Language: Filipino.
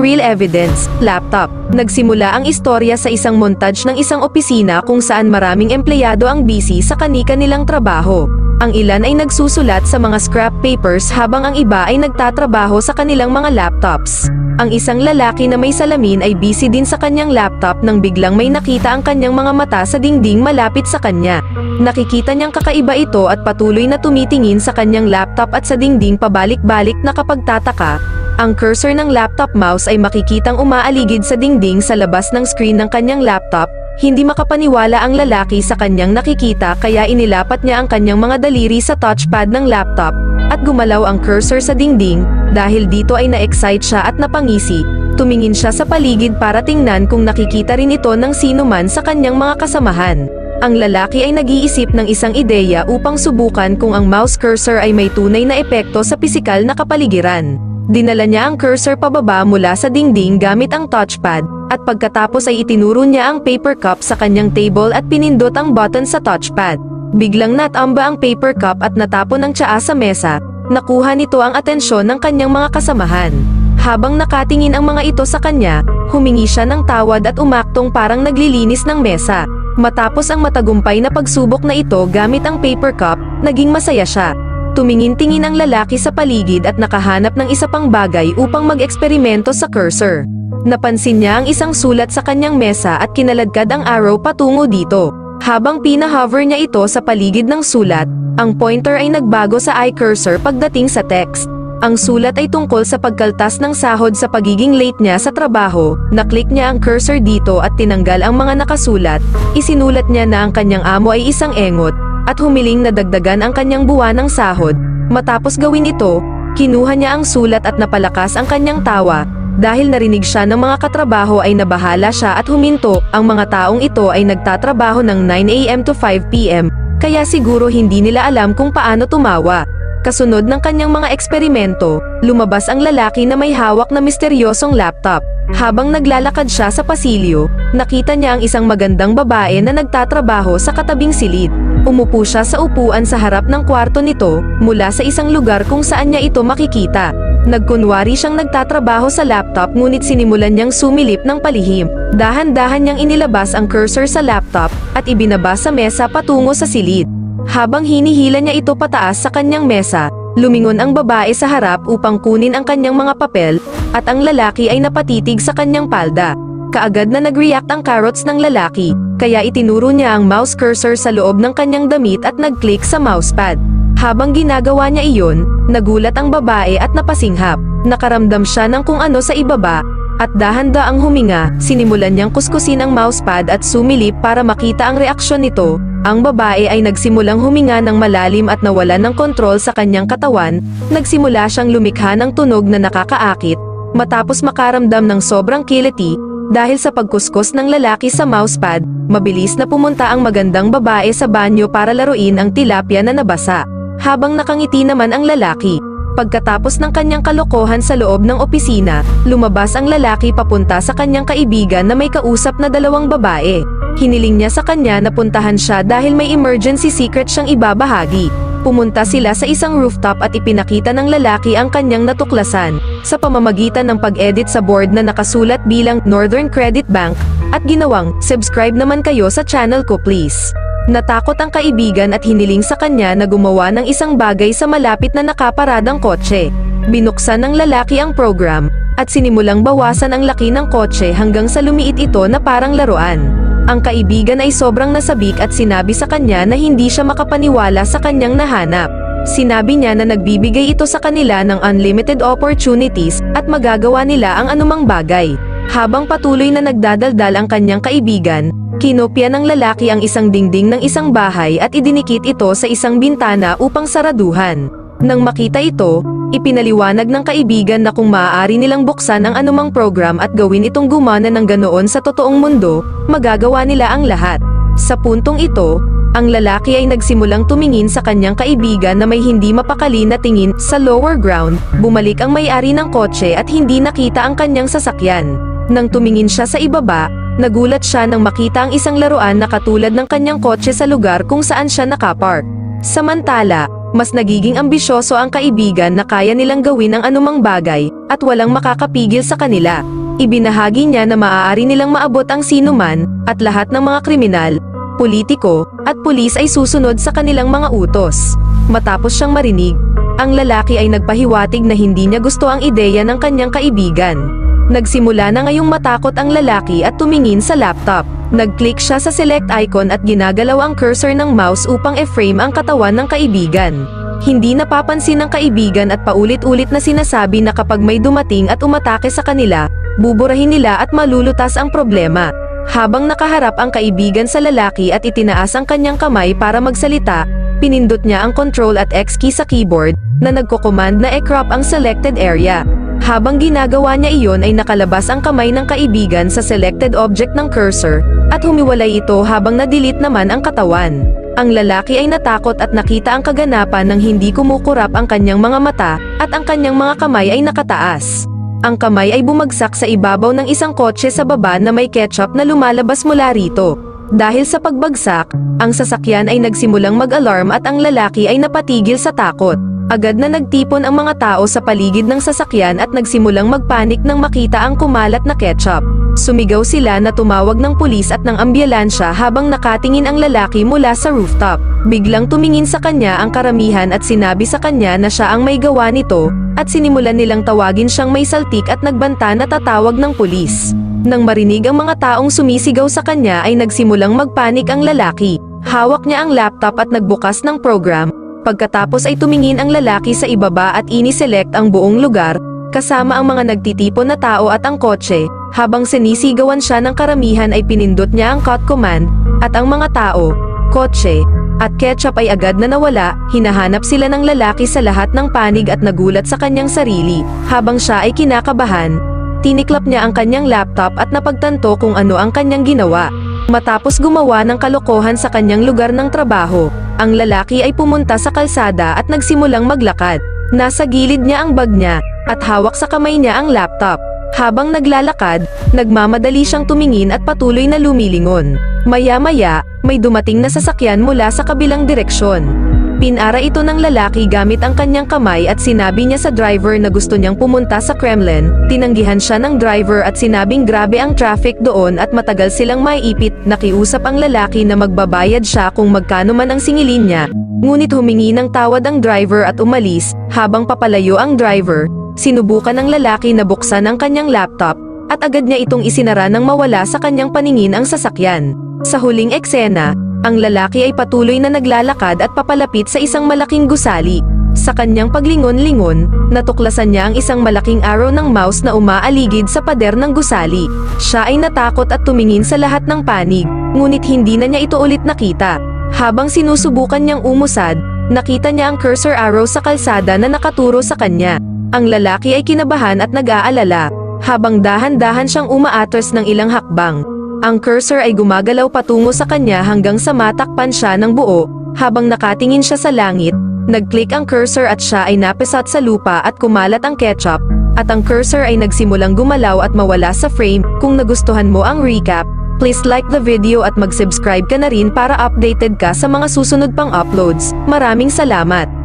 Real evidence, laptop. Nagsimula ang istorya sa isang montage ng isang opisina kung saan maraming empleyado ang busy sa kani-kanilang trabaho. Ang ilan ay nagsusulat sa mga scrap papers habang ang iba ay nagtatrabaho sa kanilang mga laptops. Ang isang lalaki na may salamin ay busy din sa kanyang laptop nang biglang may nakita ang kanyang mga mata sa dingding malapit sa kanya. Nakikita niyang kakaiba ito at patuloy na tumitingin sa kanyang laptop at sa dingding pabalik-balik na kapag tataka. Ang cursor ng laptop mouse ay makikitang umaaligid sa dingding sa labas ng screen ng kanyang laptop. Hindi makapaniwala ang lalaki sa kanyang nakikita kaya inilapat niya ang kanyang mga daliri sa touchpad ng laptop at gumalaw ang cursor sa dingding. Dahil dito ay na-excite siya at napangisi. Tumingin siya sa paligid para tingnan kung nakikita rin ito ng sino man sa kanyang mga kasamahan. Ang lalaki ay nag-iisip ng isang ideya upang subukan kung ang mouse cursor ay may tunay na epekto sa pisikal na kapaligiran. Dinala niya ang cursor pababa mula sa dingding gamit ang touchpad, at pagkatapos ay itinuro niya ang paper cup sa kanyang table at pinindot ang button sa touchpad. Biglang natamba ang paper cup at natapon ang tsaa sa mesa. Nakuha nito ang atensyon ng kanyang mga kasamahan. Habang nakatingin ang mga ito sa kanya, humingi siya ng tawad at umaktong parang naglilinis ng mesa. Matapos ang matagumpay na pagsubok na ito gamit ang paper cup, naging masaya siya. Tumingin-tingin ang lalaki sa paligid at nakahanap ng isa pang bagay upang mag-eksperimento sa cursor. Napansin niya ang isang sulat sa kanyang mesa at kinaladkad ang arrow patungo dito. Habang pina-hover niya ito sa paligid ng sulat, ang pointer ay nagbago sa eye cursor pagdating sa text. Ang sulat ay tungkol sa pagkaltas ng sahod sa pagiging late niya sa trabaho. Naklik niya ang cursor dito at tinanggal ang mga nakasulat. Isinulat niya na ang kanyang amo ay isang engot at humiling na dagdagan ang kanyang buwan ng sahod. Matapos gawin ito, kinuha niya ang sulat at napalakas ang kanyang tawa. Dahil narinig siya ng mga katrabaho ay nabahala siya at huminto. Ang mga taong ito ay nagtatrabaho ng 9 AM to 5 PM, kaya siguro hindi nila alam kung paano tumawa. Kasunod ng kanyang mga eksperimento, lumabas ang lalaki na may hawak na misteryosong laptop. Habang naglalakad siya sa pasilyo, nakita niya ang isang magandang babae na nagtatrabaho sa katabing silid. Umupo siya sa upuan sa harap ng kwarto nito, mula sa isang lugar kung saan niya ito makikita. Nagkunwari siyang nagtatrabaho sa laptop ngunit sinimulan niyang sumilip ng palihim. Dahan-dahan niyang inilabas ang cursor sa laptop at ibinaba sa mesa patungo sa silid. Habang hinihila niya ito pataas sa kanyang mesa, lumingon ang babae sa harap upang kunin ang kanyang mga papel, at ang lalaki ay napatitig sa kanyang palda. Kaagad na nag-react ang carrots ng lalaki, kaya itinuro niya ang mouse cursor sa loob ng kanyang damit at nag-click sa mousepad. Habang ginagawa niya iyon, nagulat ang babae at napasinghap. Nakaramdam siya ng kung ano sa ibaba, at dahan-daang huminga, sinimulan niyang kuskusin ang mousepad at sumilip para makita ang reaksyon nito. Ang babae ay nagsimulang huminga ng malalim at nawalan ng kontrol sa kanyang katawan. Nagsimula siyang lumikha ng tunog na nakakaakit, matapos makaramdam ng sobrang kiliti. Dahil sa pagkuskus ng lalaki sa mousepad, mabilis na pumunta ang magandang babae sa banyo para laruin ang tilapia na nabasa. Habang nakangiti naman ang lalaki. Pagkatapos ng kanyang kalokohan sa loob ng opisina, lumabas ang lalaki papunta sa kanyang kaibigan na may kausap na dalawang babae. Hiniling niya sa kanya na puntahan siya dahil may emergency secret siyang ibabahagi. Pumunta sila sa isang rooftop at ipinakita ng lalaki ang kanyang natuklasan, sa pamamagitan ng pag-edit sa board na nakasulat bilang Northern Credit Bank, at ginawang, "Subscribe naman kayo sa channel ko please." Natakot ang kaibigan at hiniling sa kanya na gumawa ng isang bagay sa malapit na nakaparadang kotse. Binuksan ng lalaki ang program, at sinimulang bawasan ang laki ng kotse hanggang sa lumiit ito na parang laruan. Ang kaibigan ay sobrang nasabik at sinabi sa kanya na hindi siya makapaniwala sa kanyang nahanap. Sinabi niya na nagbibigay ito sa kanila ng unlimited opportunities at magagawa nila ang anumang bagay. Habang patuloy na nagdadaldal ang kanyang kaibigan, kinopya ng lalaki ang isang dingding ng isang bahay at idinikit ito sa isang bintana upang saraduhan. Nang makita ito, ipinaliwanag ng kaibigan na kung maaari nilang buksan ang anumang program at gawin itong gumana ng ganoon sa totoong mundo, magagawa nila ang lahat. Sa puntong ito, ang lalaki ay nagsimulang tumingin sa kanyang kaibigan na may hindi mapakali na tingin. Sa lower ground, bumalik ang may-ari ng kotse at hindi nakita ang kanyang sasakyan. Nang tumingin siya sa ibaba, nagulat siya nang makita ang isang laruan na katulad ng kanyang kotse sa lugar kung saan siya nakapark. Samantala, mas nagiging ambisyoso ang kaibigan na kaya nilang gawin ang anumang bagay, at walang makakapigil sa kanila. Ibinahagi niya na maaari nilang maabot ang sinuman, at lahat ng mga kriminal, politiko, at pulis ay susunod sa kanilang mga utos. Matapos siyang marinig, ang lalaki ay nagpahiwatig na hindi niya gusto ang ideya ng kanyang kaibigan. Nagsimula na ngayong matakot ang lalaki at tumingin sa laptop. Nag-click siya sa select icon at ginagalaw ang cursor ng mouse upang e-frame ang katawan ng kaibigan. Hindi napapansin ng kaibigan at paulit-ulit na sinasabi na kapag may dumating at umatake sa kanila, buburahin nila at malulutas ang problema. Habang nakaharap ang kaibigan sa lalaki at itinaas ang kanyang kamay para magsalita, pinindot niya ang Control at X key sa keyboard, na nagko-command na e-crop ang selected area. Habang ginagawa niya iyon ay nakalabas ang kamay ng kaibigan sa selected object ng cursor, at humiwalay ito habang na-delete naman ang katawan. Ang lalaki ay natakot at nakita ang kaganapan ng hindi kumukurap ang kanyang mga mata, at ang kanyang mga kamay ay nakataas. Ang kamay ay bumagsak sa ibabaw ng isang kotse sa baba na may ketchup na lumalabas mula rito. Dahil sa pagbagsak, ang sasakyan ay nagsimulang mag-alarm at ang lalaki ay napatigil sa takot. Agad na nagtipon ang mga tao sa paligid ng sasakyan at nagsimulang magpanik nang makita ang kumalat na ketchup. Sumigaw sila na tumawag ng pulis at ng ambulansya habang nakatingin ang lalaki mula sa rooftop. Biglang tumingin sa kanya ang karamihan at sinabi sa kanya na siya ang may gawa nito, at sinimulan nilang tawagin siyang may saltik at nagbanta na tatawag ng pulis. Nang marinig ang mga taong sumisigaw sa kanya ay nagsimulang magpanik ang lalaki. Hawak niya ang laptop at nagbukas ng program. Pagkatapos ay tumingin ang lalaki sa ibaba at ini-select ang buong lugar, kasama ang mga nagtitipon na tao at ang kotse. Habang sinisigawan siya ng karamihan ay pinindot niya ang cut command, at ang mga tao, kotse, at ketchup ay agad na nawala. Hinahanap sila ng lalaki sa lahat ng panig at nagulat sa kanyang sarili. Habang siya ay kinakabahan, tiniklap niya ang kanyang laptop at napagtanto kung ano ang kanyang ginawa. Matapos gumawa ng kalokohan sa kanyang lugar ng trabaho, ang lalaki ay pumunta sa kalsada at nagsimulang maglakad. Nasa gilid niya ang bag niya, at hawak sa kamay niya ang laptop. Habang naglalakad, nagmamadali siyang tumingin at patuloy na lumilingon. Maya-maya, may dumating na sasakyan mula sa kabilang direksyon. Pinara ito ng lalaki gamit ang kanyang kamay at sinabi niya sa driver na gusto niyang pumunta sa Kremlin. Tinanggihan siya ng driver at sinabing grabe ang traffic doon at matagal silang maiipit. Nakiusap ang lalaki na magbabayad siya kung magkano man ang singilin niya. Ngunit humingi ng tawad ang driver at umalis. Habang papalayo ang driver, sinubukan ng lalaki na buksan ang kanyang laptop, at agad niya itong isinara nang mawala sa kanyang paningin ang sasakyan. Sa huling eksena, ang lalaki ay patuloy na naglalakad at papalapit sa isang malaking gusali. Sa kanyang paglingon-lingon, natuklasan niya ang isang malaking arrow ng mouse na umaaligid sa pader ng gusali. Siya ay natakot at tumingin sa lahat ng panig, ngunit hindi na niya ito ulit nakita. Habang sinusubukan niyang umusad, nakita niya ang cursor arrow sa kalsada na nakaturo sa kanya. Ang lalaki ay kinabahan at nag-aalala, habang dahan-dahan siyang umaatras ng ilang hakbang. Ang cursor ay gumagalaw patungo sa kanya hanggang sa matakpan siya ng buo. Habang nakatingin siya sa langit, nag-click ang cursor at siya ay napisat sa lupa at kumalat ang ketchup, at ang cursor ay nagsimulang gumalaw at mawala sa frame. Kung nagustuhan mo ang recap, please like the video at mag-subscribe ka na rin para updated ka sa mga susunod pang uploads. Maraming salamat!